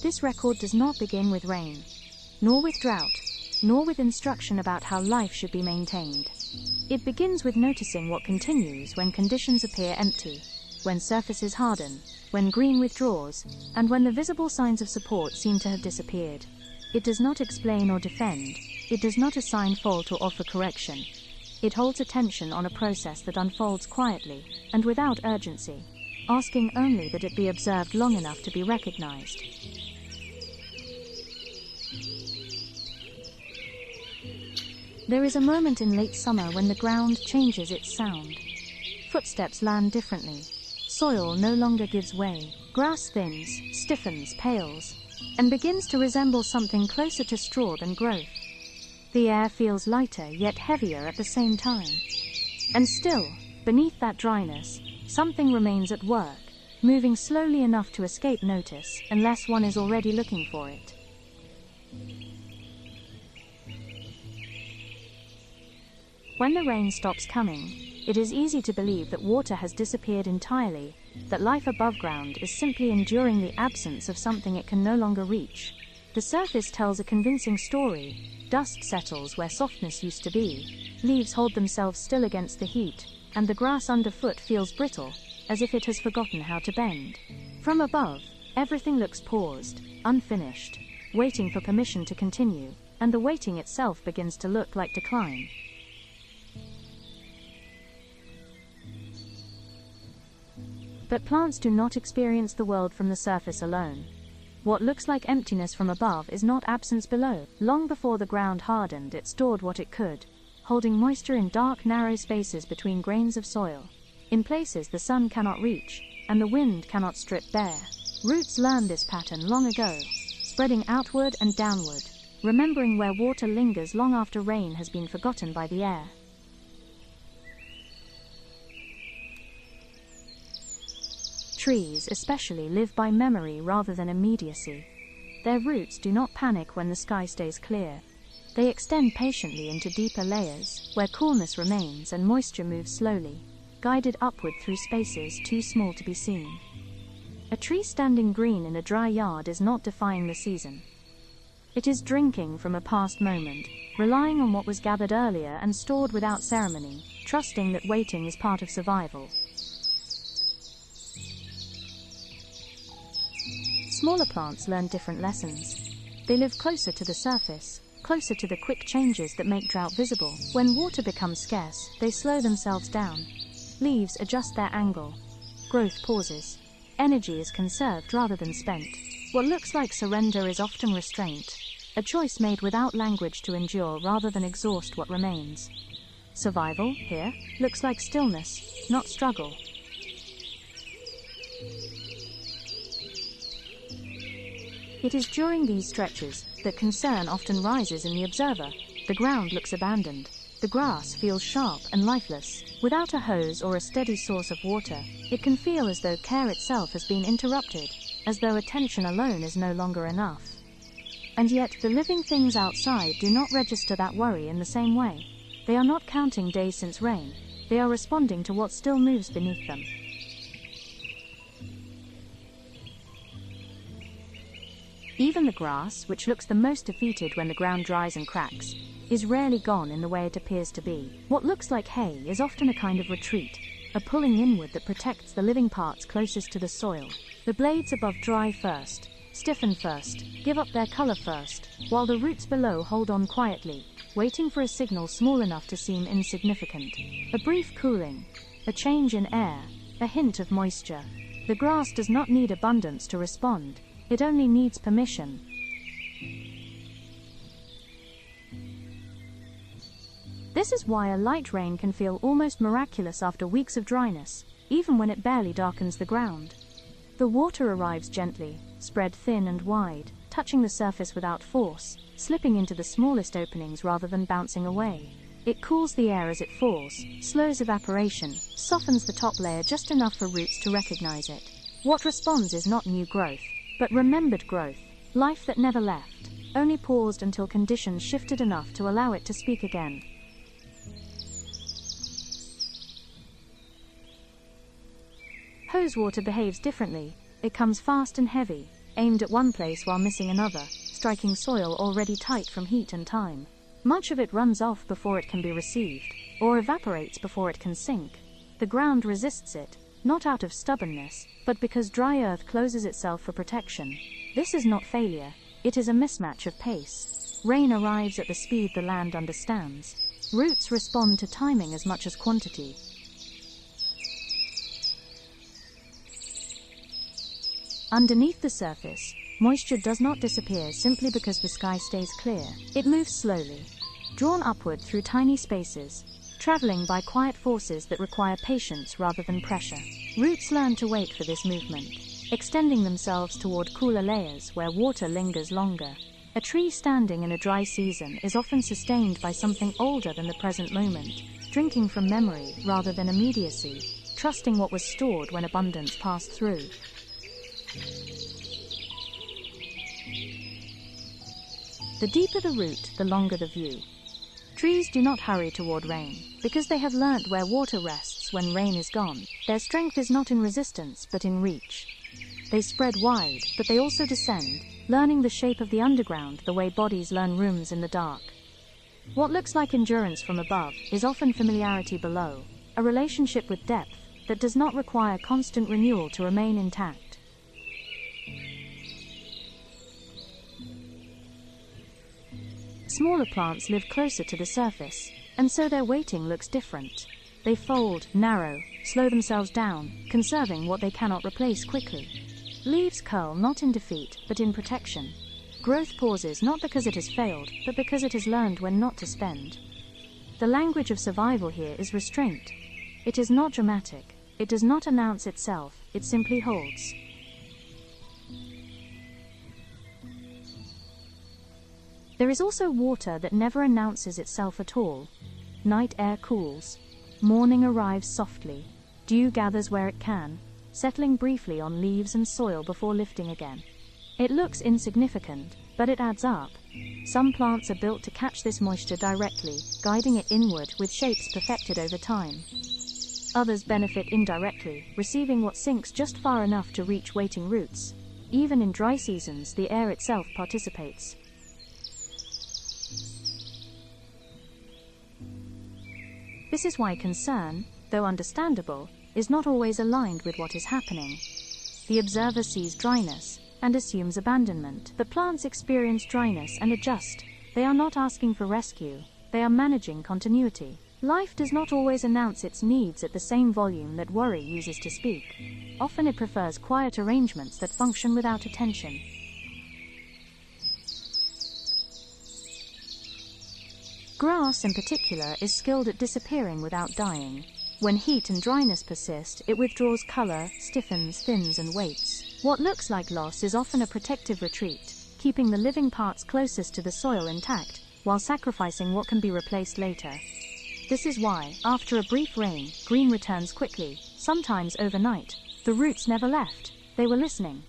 This record does not begin with rain, nor with drought, nor with instruction about how life should be maintained. It begins with noticing what continues when conditions appear empty, when surfaces harden, when green withdraws, and when the visible signs of support seem to have disappeared. It does not explain or defend, it does not assign fault or offer correction. It holds attention on a process that unfolds quietly, and without urgency, asking only that it be observed long enough to be recognized. There is a moment in late summer when the ground changes its sound. Footsteps land differently. Soil no longer gives way. Grass thins, stiffens, pales, and begins to resemble something closer to straw than growth. The air feels lighter yet heavier at the same time. And still, beneath that dryness, something remains at work, moving slowly enough to escape notice unless one is already looking for it. When the rain stops coming, it is easy to believe that water has disappeared entirely, that life above ground is simply enduring the absence of something it can no longer reach. The surface tells a convincing story. Dust settles where softness used to be, leaves hold themselves still against the heat, and the grass underfoot feels brittle, as if it has forgotten how to bend. From above, everything looks paused, unfinished, waiting for permission to continue, and the waiting itself begins to look like decline. But plants do not experience the world from the surface alone. What looks like emptiness from above is not absence below. Long before the ground hardened, it stored what it could, holding moisture in dark, narrow spaces between grains of soil, in places the sun cannot reach, and the wind cannot strip bare. Roots learned this pattern long ago, spreading outward and downward, remembering where water lingers long after rain has been forgotten by the air. Trees, especially, live by memory rather than immediacy. Their roots do not panic when the sky stays clear. They extend patiently into deeper layers, where coolness remains and moisture moves slowly, guided upward through spaces too small to be seen. A tree standing green in a dry yard is not defying the season. It is drinking from a past moment, relying on what was gathered earlier and stored without ceremony, trusting that waiting is part of survival. Smaller plants learn different lessons. They live closer to the surface, closer to the quick changes that make drought visible. When water becomes scarce, they slow themselves down. Leaves adjust their angle. Growth pauses. Energy is conserved rather than spent. What looks like surrender is often restraint, a choice made without language to endure rather than exhaust what remains. Survival, here, looks like stillness, not struggle. It is during these stretches that concern often rises in the observer. The ground looks abandoned. The grass feels sharp and lifeless. Without a hose or a steady source of water, it can feel as though care itself has been interrupted, as though attention alone is no longer enough. And yet the living things outside do not register that worry in the same way. They are not counting days since rain. They are responding to what still moves beneath them. Even the grass, which looks the most defeated when the ground dries and cracks, is rarely gone in the way it appears to be. What looks like hay is often a kind of retreat, a pulling inward that protects the living parts closest to the soil. The blades above dry first, stiffen first, give up their color first, while the roots below hold on quietly, waiting for a signal small enough to seem insignificant. A brief cooling, a change in air, a hint of moisture. The grass does not need abundance to respond. It only needs permission. This is why a light rain can feel almost miraculous after weeks of dryness, even when it barely darkens the ground. The water arrives gently, spread thin and wide, touching the surface without force, slipping into the smallest openings rather than bouncing away. It cools the air as it falls, slows evaporation, softens the top layer just enough for roots to recognize it. What responds is not new growth, but remembered growth, life that never left, only paused until conditions shifted enough to allow it to speak again. Hose water behaves differently. It comes fast and heavy, aimed at one place while missing another, striking soil already tight from heat and time. Much of it runs off before it can be received, or evaporates before it can sink. The ground resists it, not out of stubbornness, but because dry earth closes itself for protection. This is not failure, it is a mismatch of pace. Rain arrives at the speed the land understands. Roots respond to timing as much as quantity. Underneath the surface, moisture does not disappear simply because the sky stays clear. It moves slowly, drawn upward through tiny spaces, traveling by quiet forces that require patience rather than pressure. Roots learn to wait for this movement, extending themselves toward cooler layers where water lingers longer. A tree standing in a dry season is often sustained by something older than the present moment, drinking from memory rather than immediacy, trusting what was stored when abundance passed through. The deeper the root, the longer the view. Trees do not hurry toward rain, because they have learnt where water rests when rain is gone. Their strength is not in resistance, but in reach. They spread wide, but they also descend, learning the shape of the underground the way bodies learn rooms in the dark. What looks like endurance from above is often familiarity below, a relationship with depth that does not require constant renewal to remain intact. Smaller plants live closer to the surface, and so their waiting looks different. They fold, narrow, slow themselves down, conserving what they cannot replace quickly. Leaves curl not in defeat, but in protection. Growth pauses not because it has failed, but because it has learned when not to spend. The language of survival here is restraint. It is not dramatic. It does not announce itself. It simply holds. There is also water that never announces itself at all. Night air cools. Morning arrives softly. Dew gathers where it can, settling briefly on leaves and soil before lifting again. It looks insignificant, but it adds up. Some plants are built to catch this moisture directly, guiding it inward with shapes perfected over time. Others benefit indirectly, receiving what sinks just far enough to reach waiting roots. Even in dry seasons, the air itself participates. This is why concern, though understandable, is not always aligned with what is happening. The observer sees dryness and assumes abandonment. The plants experience dryness and adjust. They are not asking for rescue, they are managing continuity. Life does not always announce its needs at the same volume that worry uses to speak. Often it prefers quiet arrangements that function without attention. Grass, in particular, is skilled at disappearing without dying. When heat and dryness persist, it withdraws color, stiffens, thins, and waits. What looks like loss is often a protective retreat, keeping the living parts closest to the soil intact, while sacrificing what can be replaced later. This is why, after a brief rain, green returns quickly, sometimes overnight. The roots never left, they were listening.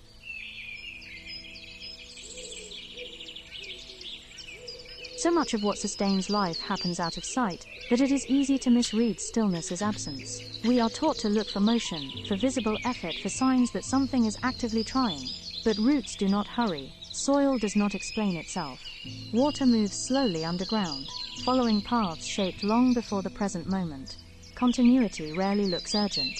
So much of what sustains life happens out of sight, that it is easy to misread stillness as absence. We are taught to look for motion, for visible effort, for signs that something is actively trying. But roots do not hurry, soil does not explain itself. Water moves slowly underground, following paths shaped long before the present moment. Continuity rarely looks urgent.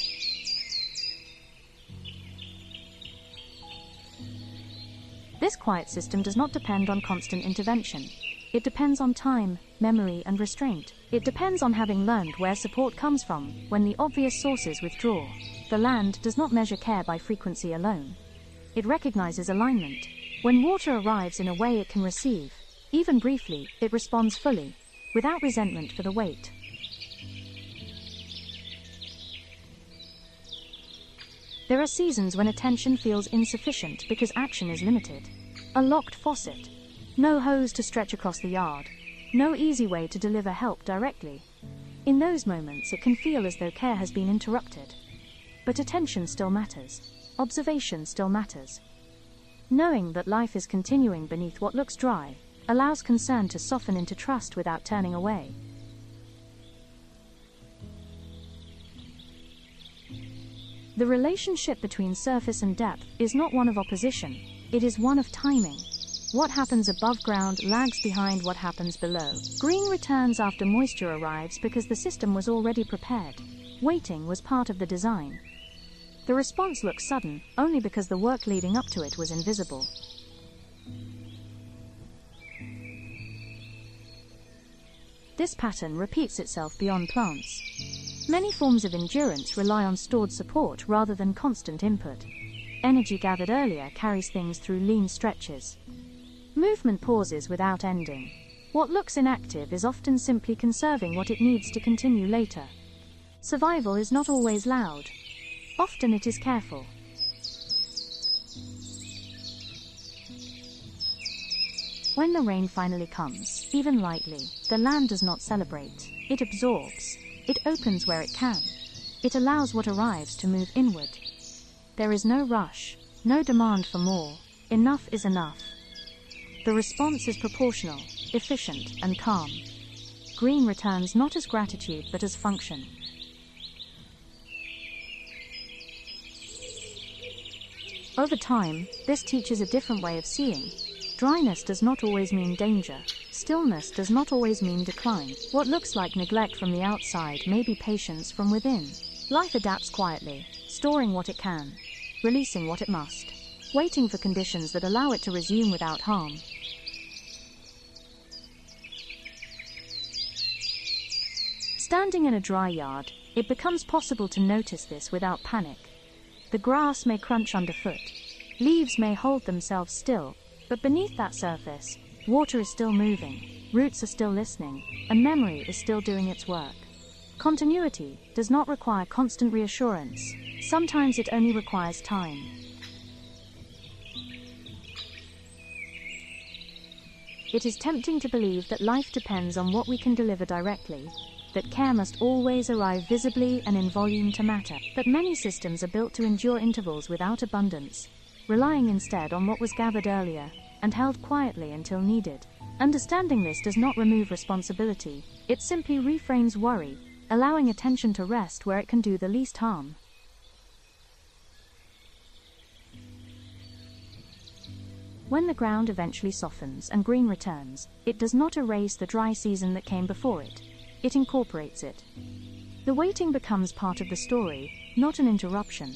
This quiet system does not depend on constant intervention. It depends on time, memory, and restraint. It depends on having learned where support comes from when the obvious sources withdraw. The land does not measure care by frequency alone. It recognizes alignment. When water arrives in a way it can receive, even briefly, it responds fully, without resentment for the wait. There are seasons when attention feels insufficient because action is limited. A locked faucet. No hose to stretch across the yard. No easy way to deliver help directly. In those moments, it can feel as though care has been interrupted. But attention still matters. Observation still matters. Knowing that life is continuing beneath what looks dry allows concern to soften into trust without turning away. The relationship between surface and depth is not one of opposition. It is one of timing. What happens above ground lags behind what happens below. Green returns after moisture arrives because the system was already prepared. Waiting was part of the design. The response looks sudden, only because the work leading up to it was invisible. This pattern repeats itself beyond plants. Many forms of endurance rely on stored support rather than constant input. Energy gathered earlier carries things through lean stretches. Movement pauses without ending. What looks inactive is often simply conserving what it needs to continue later. Survival is not always loud. Often it is careful. When the rain finally comes, even lightly, the land does not celebrate. It absorbs. It opens where it can. It allows what arrives to move inward. There is no rush, no demand for more. Enough is enough. The response is proportional, efficient, and calm. Green returns not as gratitude but as function. Over time, this teaches a different way of seeing. Dryness does not always mean danger. Stillness does not always mean decline. What looks like neglect from the outside may be patience from within. Life adapts quietly, storing what it can, releasing what it must, waiting for conditions that allow it to resume without harm. Standing in a dry yard, it becomes possible to notice this without panic. The grass may crunch underfoot. Leaves may hold themselves still, but beneath that surface, water is still moving, roots are still listening, and memory is still doing its work. Continuity does not require constant reassurance. Sometimes it only requires time. It is tempting to believe that life depends on what we can deliver directly, that care must always arrive visibly and in volume to matter. But many systems are built to endure intervals without abundance, relying instead on what was gathered earlier and held quietly until needed. Understanding this does not remove responsibility, it simply reframes worry, allowing attention to rest where it can do the least harm. When the ground eventually softens and green returns, it does not erase the dry season that came before it. It incorporates it. The waiting becomes part of the story, not an interruption.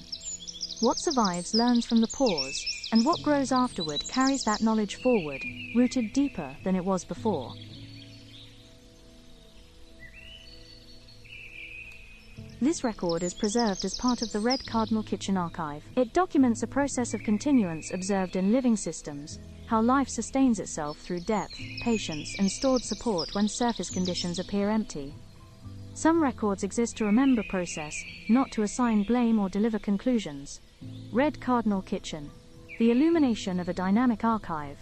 What survives learns from the pause, and what grows afterward carries that knowledge forward, rooted deeper than it was before. This record is preserved as part of the Red Cardinal Kitchen archive. It documents a process of continuance observed in living systems, how life sustains itself through depth, patience, and stored support when surface conditions appear empty. Some records exist to remember process, not to assign blame or deliver conclusions. Red Cardinal Kitchen, the illumination of a dynamic archive.